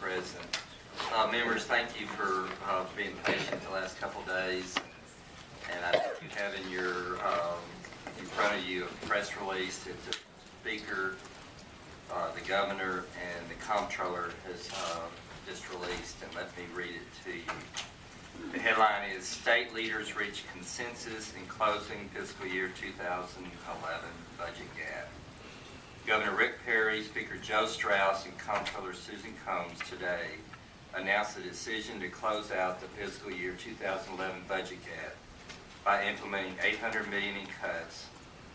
President. Members, thank you for being patient the last couple days. And I think you have in front of you a press release that the Speaker, the Governor, and the Comptroller has just released, and let me read it to you. The headline is, State Leaders Reach Consensus in Closing Fiscal Year 2011 Budget Gap. Governor Rick Perry, Speaker Joe Straus, and Comptroller Susan Combs today announced the decision to close out the fiscal year 2011 budget gap by implementing $800 million in cuts,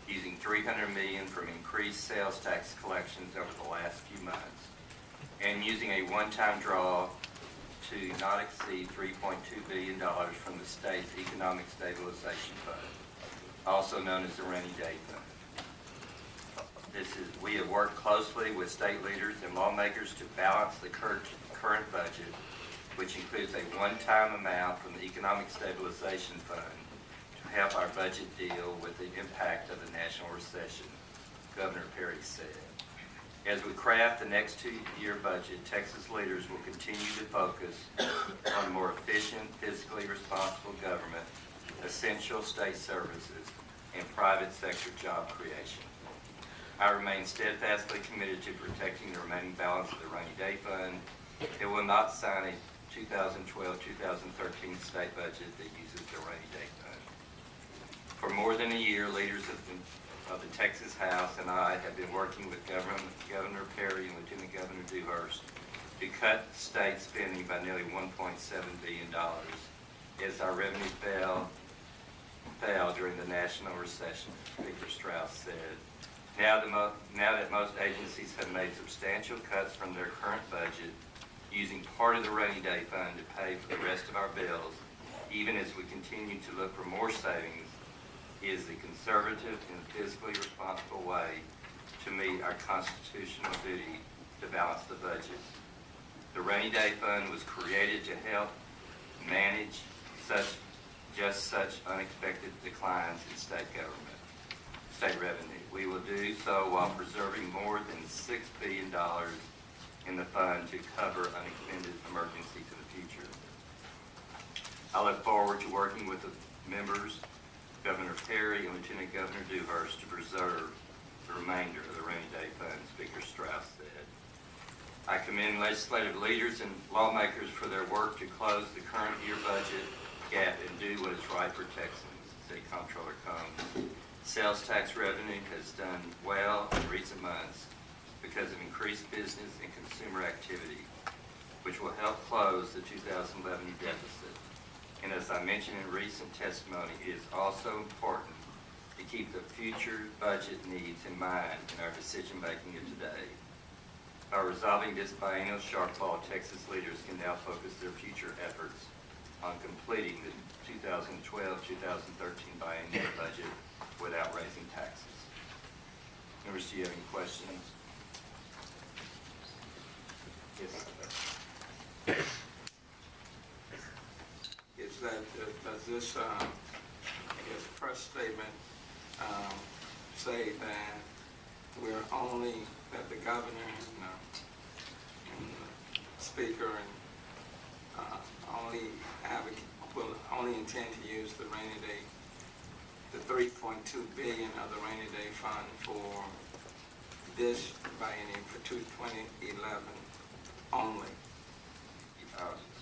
using $300 million from increased sales tax collections over the last few months, and using a one-time draw to not exceed $3.2 billion from the state's Economic Stabilization Fund, also known as the Rainy Day Fund. We have worked closely with state leaders and lawmakers to balance the current budget, which includes a one-time amount from the Economic Stabilization Fund to help our budget deal with the impact of the national recession, Governor Perry said. As we craft the next two-year budget, Texas leaders will continue to focus on more efficient, fiscally responsible government, essential state services, and private sector job creation. I remain steadfastly committed to protecting the remaining balance of the Rainy Day Fund. It will not sign a 2012-2013 state budget that uses the Rainy Day Fund. For more than a year, leaders of the Texas House and I have been working with Governor Perry and Lieutenant Governor Dewhurst to cut state spending by nearly $1.7 billion as our revenue fell during the national recession, Speaker Straus said. Now that most agencies have made substantial cuts from their current budget, using part of the Rainy Day Fund to pay for the rest of our bills, even as we continue to look for more savings, is the conservative and fiscally responsible way to meet our constitutional duty to balance the budget. The Rainy Day Fund was created to help manage such unexpected declines in state revenue. We will do so while preserving more than $6 billion in the fund to cover unexpected emergencies in the future. I look forward to working with the members, Governor Perry and Lieutenant Governor Dewhurst, to preserve the remainder of the Rainy Day Fund, Speaker Straus said. I commend legislative leaders and lawmakers for their work to close the current year budget gap and do what is right for Texans, said Comptroller Combs. Sales tax revenue has done well in recent months because of increased business and consumer activity, which will help close the 2011 deficit. And as I mentioned in recent testimony, it is also important to keep the future budget needs in mind in our decision-making of today. By resolving this biennial shortfall, Texas leaders can now focus their future efforts on completing the 2012-2013 biennial budget without raising taxes. Members, do you have any questions? Yes. Is that does this press statement say that that the governor and the speaker will only intend to use the rainy day, the $3.2 billion of the rainy day fund for this biennium for 2011 only?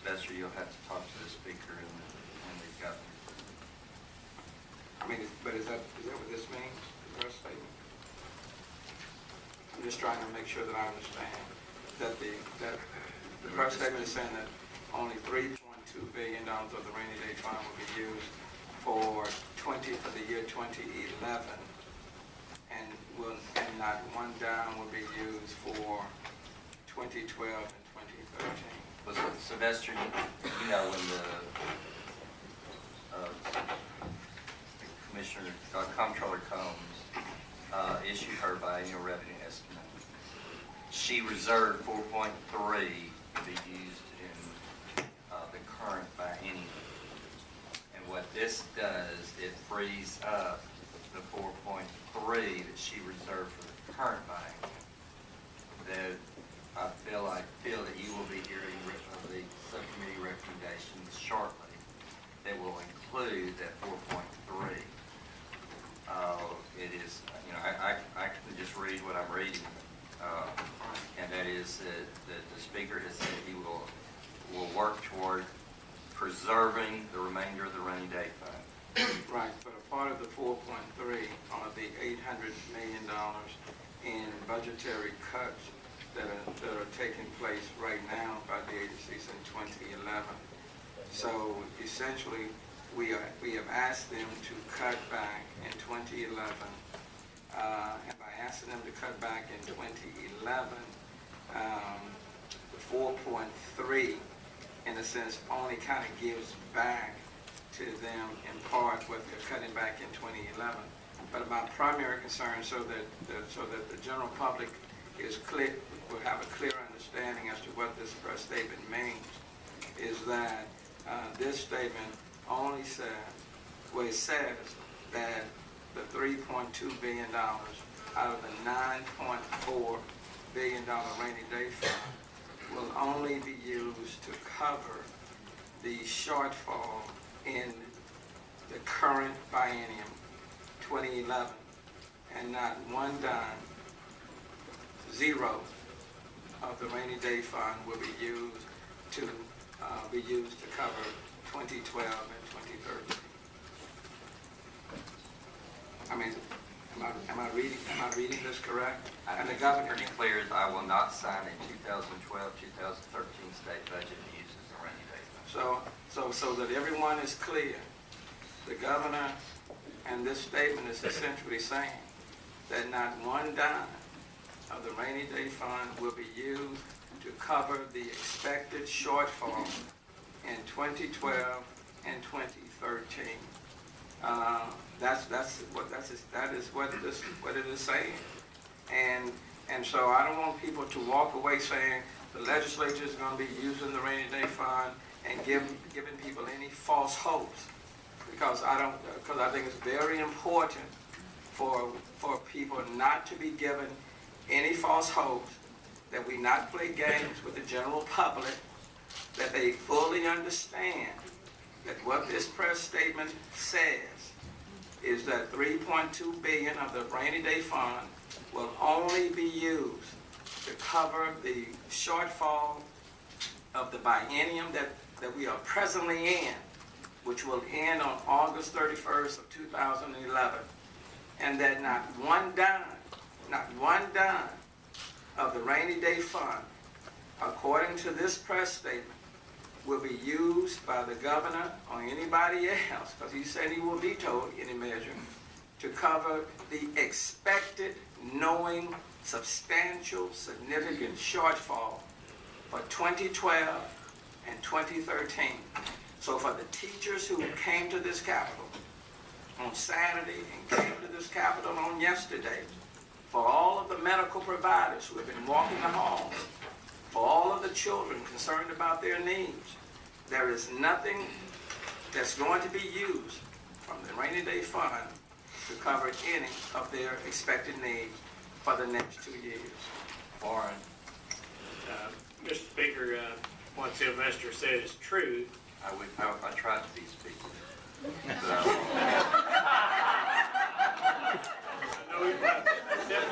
Sylvester, you'll have to talk to the speaker and the governor. I mean, but is that what this means, the press statement? I'm just trying to make sure that I understand that the press statement is saying that only $3.2 billion of the rainy day fund will be used for the year 2011, and not one dime will be used for 2012 and 2013. Well, Sylvester, you know, when the Commissioner, Comptroller Combs issued her biennial revenue estimate, she reserved 4.3 to be used in the current biennium. And what this does, it frees up the 4.3 that she reserved for the current biennium. I feel that you will be hearing the subcommittee recommendations shortly that will include that 4.3. It is, I can just read what I'm reading, and that is that the speaker has said he will work toward preserving the remainder of the rainy day fund. Right, but a part of the 4.3 are the $800 million in budgetary cuts that are taking place right now by the agencies in 2011. So essentially, we have asked them to cut back in 2011, and by asking them to cut back in 2011, the 4.3, in a sense, only kind of gives back to them in part what they're cutting back in 2011. But my primary concern, so that the general public is clear, will have a clear understanding as to what this press statement means, is that this statement only says, well, it says that the $3.2 billion out of the $9.4 billion rainy day fund will only be used to cover the shortfall in the current biennium, 2011, and not one dime, zero of the rainy day fund will be used to cover 2012 and 2013. I mean, am I reading this correct? And the governor Declares I will not sign a 2012-2013 state budget that uses the rainy day fund. So that everyone is clear, the governor and this statement is essentially saying that not one dime of the rainy day fund will be used to cover the expected shortfall in 2012 and 2013. That is what it is saying, and so I don't want people to walk away saying the legislature is going to be using the rainy day fund and giving people any false hopes, because I think it's very important for people not to be given any false hopes, that we not play games with the general public, that they fully understand that what this press statement says is that $3.2 billion of the rainy day fund will only be used to cover the shortfall of the biennium that we are presently in, which will end on August 31st of 2011, and that not one dime of the rainy day fund, according to this press statement, will be used by the governor or anybody else, because he said he will veto any measure, to cover the expected, knowing, substantial, significant shortfall for 2012 and 2013. So for the teachers who came to this Capitol on Saturday and came to this Capitol on yesterday, for all of the medical providers who have been walking the halls, for all of the children concerned about their needs, there is nothing that's going to be used from the rainy day fund to cover any of their expected needs for the next 2 years. Warren. Mr. Speaker, what Sylvester said is true. I tried to be speaking.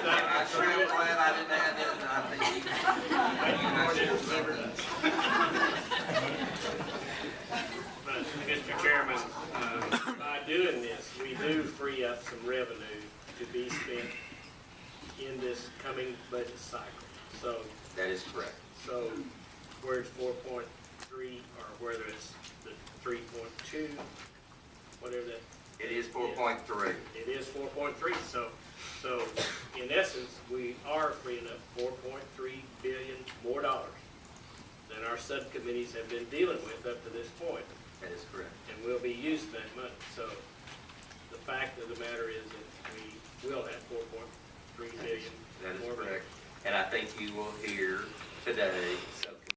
I sure am glad I didn't have But, Mr. Chairman, by doing this, we do free up some revenue to be spent in this coming budget cycle. So That is correct. So where it's 4.3 or whether it's the 3.2, whatever that. It is 4.3. It is 4.3. So in essence, we are freeing up 4.3 billion more dollars than our subcommittees have been dealing with up to this point. That is correct. And we'll be using that money. So the fact of the matter is that we will have 4.3 billion That is more. correct. And I think you will hear today